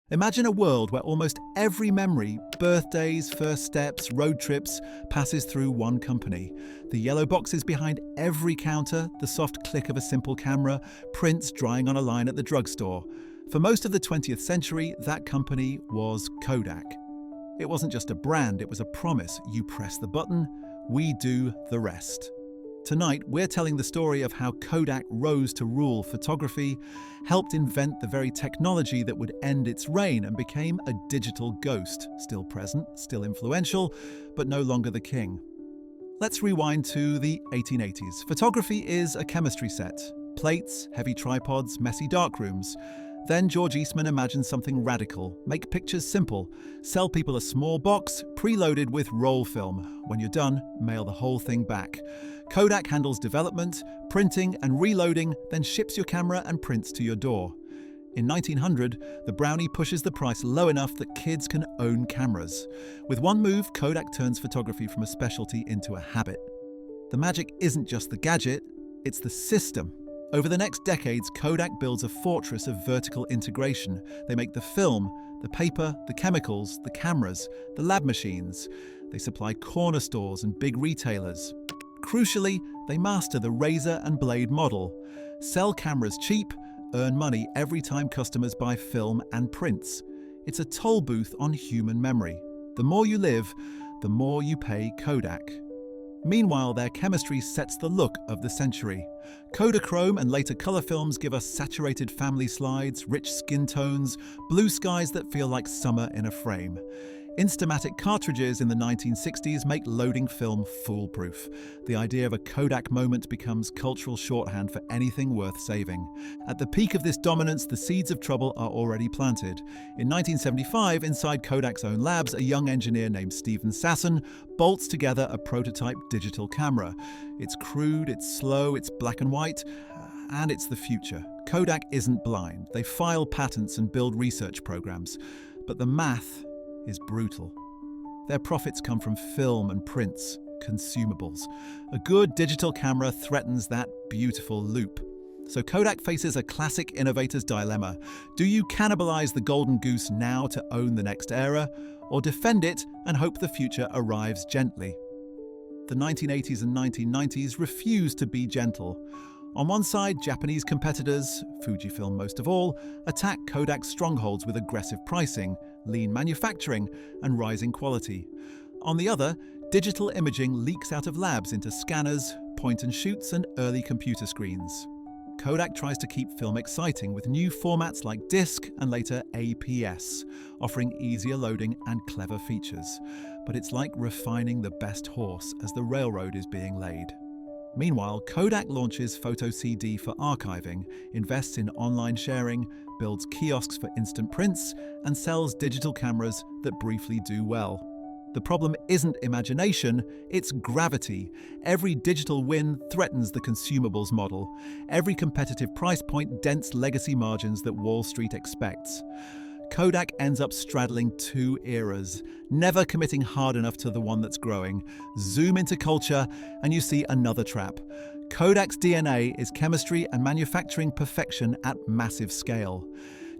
Imagine a world where almost every memory, birthdays, first steps, road trips, passes through one company. The yellow boxes behind every counter, the soft click of a simple camera, prints drying on a line at the drugstore. For most of the 20th century, that company was Kodak. It wasn't just a brand, it was a promise. You press the button, we do the rest. Tonight, we're telling the story of how Kodak rose to rule photography, helped invent the very technology that would end its reign and became a digital ghost, still present, still influential, but no longer the king. Let's rewind to the 1880s. Photography is a chemistry set. Plates, heavy tripods, messy darkrooms. Then George Eastman imagined something radical. Make pictures simple. Sell people a small box, preloaded with roll film. When you're done, mail the whole thing back. Kodak handles development, printing and reloading, then ships your camera and prints to your door. In 1900, the Brownie pushes the price low enough that kids can own cameras. With one move, Kodak turns photography from a specialty into a habit. The magic isn't just the gadget, it's the system. Over the next decades, Kodak builds a fortress of vertical integration. They make the film, the paper, the chemicals, the cameras, the lab machines. They supply corner stores and big retailers. Crucially, they master the razor and blade model. Sell cameras cheap, earn money every time customers buy film and prints. It's a toll booth on human memory. The more you live, the more you pay Kodak. Meanwhile, their chemistry sets the look of the century. Kodachrome and later color films give us saturated family slides, rich skin tones, blue skies that feel like summer in a frame. Instamatic cartridges in the 1960s make loading film foolproof. The idea of a Kodak moment becomes cultural shorthand for anything worth saving. At the peak of this dominance, the seeds of trouble are already planted. In 1975, inside Kodak's own labs, a young engineer named Stephen Sasson bolts together a prototype digital camera. It's crude, it's slow, it's black and white, and it's the future. Kodak isn't blind. They file patents and build research programs. But the math is brutal. Their profits come from film and prints, consumables. A good digital camera threatens that beautiful loop. So Kodak faces a classic innovator's dilemma. Do you cannibalize the golden goose now to own the next era, or defend it and hope the future arrives gently? The 1980s and 1990s refused to be gentle. On one side, Japanese competitors, Fujifilm most of all, attack Kodak's strongholds with aggressive pricing, lean manufacturing, and rising quality. On the other, digital imaging leaks out of labs into scanners, point-and-shoots, and early computer screens. Kodak tries to keep film exciting with new formats like disc and later APS, offering easier loading and clever features. But it's like refining the best horse as the railroad is being laid. Meanwhile, Kodak launches Photo CD for archiving, invests in online sharing, builds kiosks for instant prints, and sells digital cameras that briefly do well. The problem isn't imagination, it's gravity. Every digital win threatens the consumables model. Every competitive price point dents legacy margins that Wall Street expects. Kodak ends up straddling two eras, never committing hard enough to the one that's growing. Zoom into culture, and you see another trap. Kodak's DNA is chemistry and manufacturing perfection at massive scale.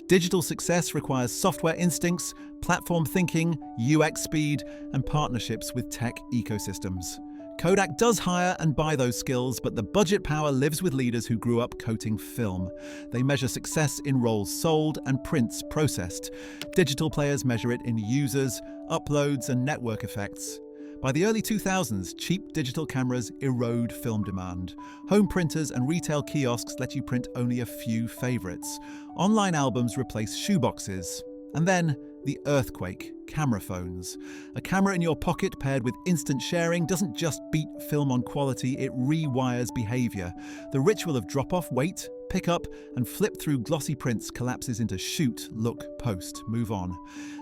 Digital success requires software instincts, platform thinking, UX speed, and partnerships with tech ecosystems. Kodak does hire and buy those skills, but the budget power lives with leaders who grew up coating film. They measure success in rolls sold and prints processed. Digital players measure it in users, uploads, and network effects. By the early 2000s, cheap digital cameras erode film demand. Home printers and retail kiosks let you print only a few favorites. Online albums replace shoeboxes. And then, the earthquake, camera phones. A camera in your pocket paired with instant sharing doesn't just beat film on quality, it rewires behavior. The ritual of drop-off, wait, pick up, and flip through glossy prints collapses into shoot, look, post, move on.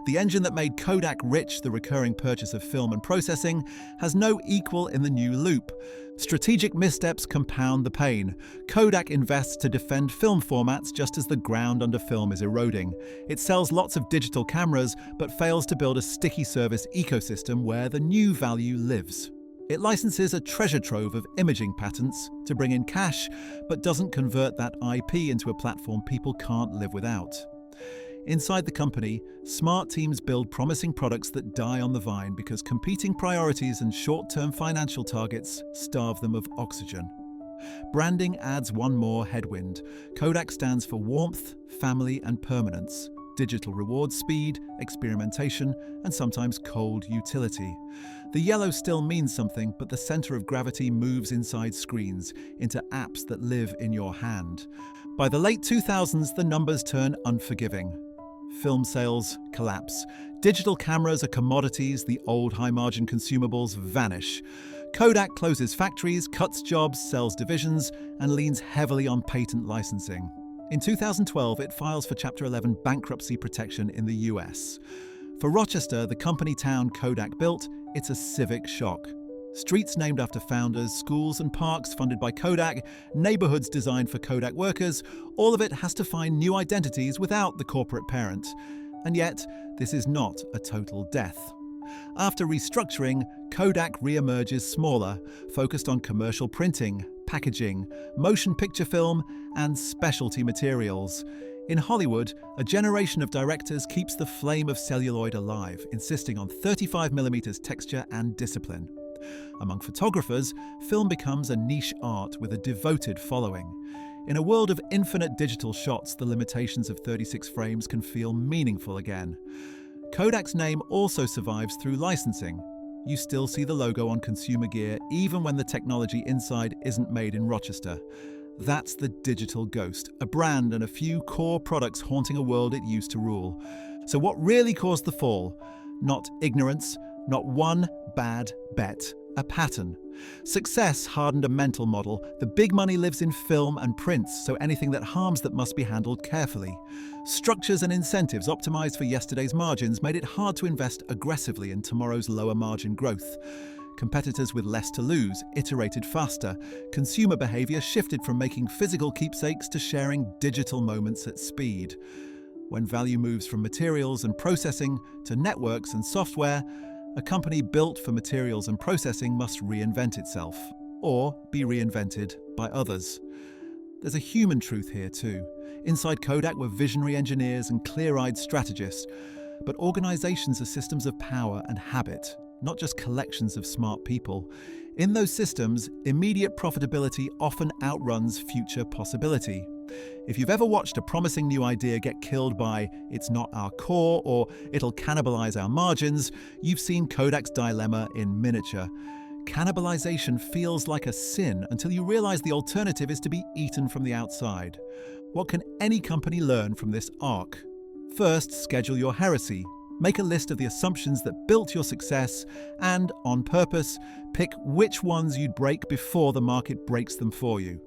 The engine that made Kodak rich, the recurring purchase of film and processing, has no equal in the new loop. Strategic missteps compound the pain. Kodak invests to defend film formats just as the ground under film is eroding. It sells lots of digital cameras, but fails to build a sticky service ecosystem where the new value lives. It licenses a treasure trove of imaging patents to bring in cash, but doesn't convert that IP into a platform people can't live without. Inside the company, smart teams build promising products that die on the vine because competing priorities and short-term financial targets starve them of oxygen. Branding adds one more headwind. Kodak stands for warmth, family, and permanence. Digital rewards speed, experimentation, and sometimes cold utility. The yellow still means something, but the center of gravity moves inside screens, into apps that live in your hand. By the late 2000s, the numbers turn unforgiving. Film sales collapse. Digital cameras are commodities, the old high-margin consumables vanish. Kodak closes factories, cuts jobs, sells divisions, and leans heavily on patent licensing. In 2012, it files for Chapter 11 bankruptcy protection in the US. For Rochester, the company town Kodak built, it's a civic shock. Streets named after founders, schools and parks funded by Kodak, neighborhoods designed for Kodak workers, all of it has to find new identities without the corporate parent. And yet, this is not a total death. After restructuring, Kodak re-emerges smaller, focused on commercial printing, packaging, motion picture film, and specialty materials. In Hollywood, a generation of directors keeps the flame of celluloid alive, insisting on 35mm texture and discipline. Among photographers, film becomes a niche art with a devoted following. In a world of infinite digital shots, the limitations of 36 frames can feel meaningful again. Kodak's name also survives through licensing. You still see the logo on consumer gear even when the technology inside isn't made in Rochester. That's the digital ghost, a brand and a few core products haunting a world it used to rule. So what really caused the fall? Not ignorance, not one bad bet, a pattern. Success hardened a mental model. The big money lives in film and prints, so anything that harms that must be handled carefully. Structures and incentives optimized for yesterday's margins made it hard to invest aggressively in tomorrow's lower margin growth. Competitors with less to lose iterated faster. Consumer behavior shifted from making physical keepsakes to sharing digital moments at speed. When value moves from materials and processing to networks and software, a company built for materials and processing must reinvent itself, or be reinvented by others. There's a human truth here too. Inside Kodak were visionary engineers and clear-eyed strategists, but organizations are systems of power and habit, not just collections of smart people. In those systems, immediate profitability often outruns future possibility. If you've ever watched a promising new idea get killed by "it's not our core" or "it'll cannibalize our margins," you've seen Kodak's dilemma in miniature. Cannibalization feels like a sin until you realize the alternative is to be eaten from the outside. What can any company learn from this arc? First, schedule your heresy. Make a list of the assumptions that built your success and, on purpose, pick which ones you'd break before the market breaks them for you.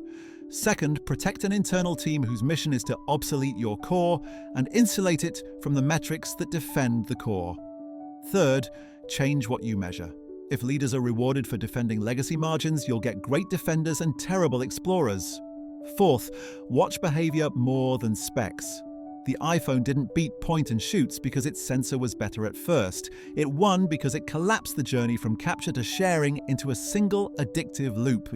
Second, protect an internal team whose mission is to obsolete your core and insulate it from the metrics that defend the core. Third, change what you measure. If leaders are rewarded for defending legacy margins, you'll get great defenders and terrible explorers. Fourth, watch behavior more than specs. The iPhone didn't beat point and shoots because its sensor was better at first. It won because it collapsed the journey from capture to sharing into a single addictive loop.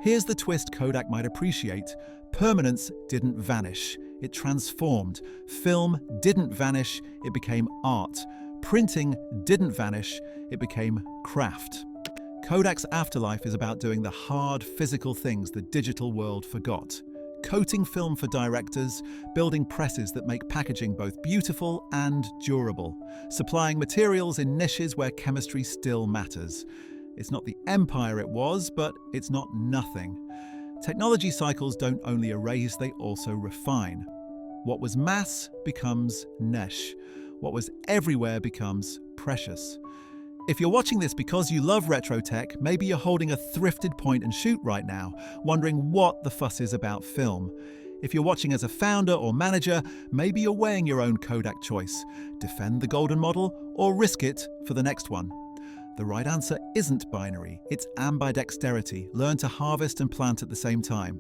Here's the twist Kodak might appreciate. Permanence didn't vanish. It transformed. Film didn't vanish. It became art. Printing didn't vanish. It became craft. Kodak's afterlife is about doing the hard, physical things the digital world forgot. Coating film for directors, building presses that make packaging both beautiful and durable, supplying materials in niches where chemistry still matters. It's not the empire it was, but it's not nothing. Technology cycles don't only erase, they also refine. What was mass becomes niche. What was everywhere becomes precious. If you're watching this because you love retro tech, maybe you're holding a thrifted point and shoot right now, wondering what the fuss is about film. If you're watching as a founder or manager, maybe you're weighing your own Kodak choice. Defend the golden model or risk it for the next one. The right answer isn't binary, it's ambidexterity. Learn to harvest and plant at the same time.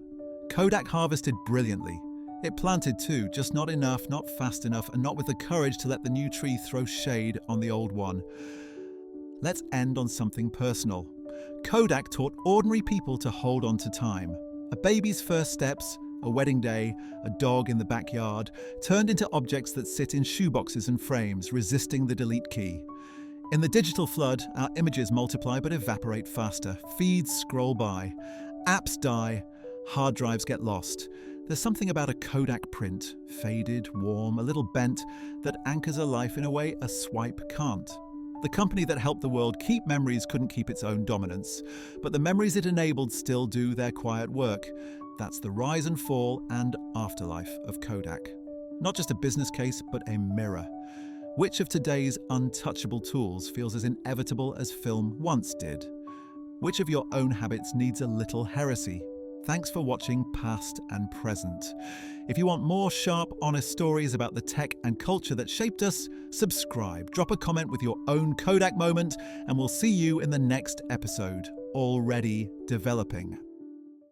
Kodak harvested brilliantly. It planted too, just not enough, not fast enough, and not with the courage to let the new tree throw shade on the old one. Let's end on something personal. Kodak taught ordinary people to hold on to time. A baby's first steps, A wedding day, a dog in the backyard, turned into objects that sit in shoeboxes and frames, resisting the delete key. In the digital flood, our images multiply but evaporate faster. Feeds scroll by. Apps die. Hard drives get lost. There's something about a Kodak print, faded, warm, a little bent, that anchors a life in a way a swipe can't. The company that helped the world keep memories couldn't keep its own dominance, but the memories it enabled still do their quiet work. That's the rise and fall and afterlife of Kodak. Not just a business case, but a mirror. Which of today's untouchable tools feels as inevitable as film once did? Which of your own habits needs a little heresy? Thanks for watching Past and Present. If you want more sharp, honest stories about the tech and culture that shaped us, subscribe, drop a comment with your own Kodak moment, and we'll see you in the next episode, already developing.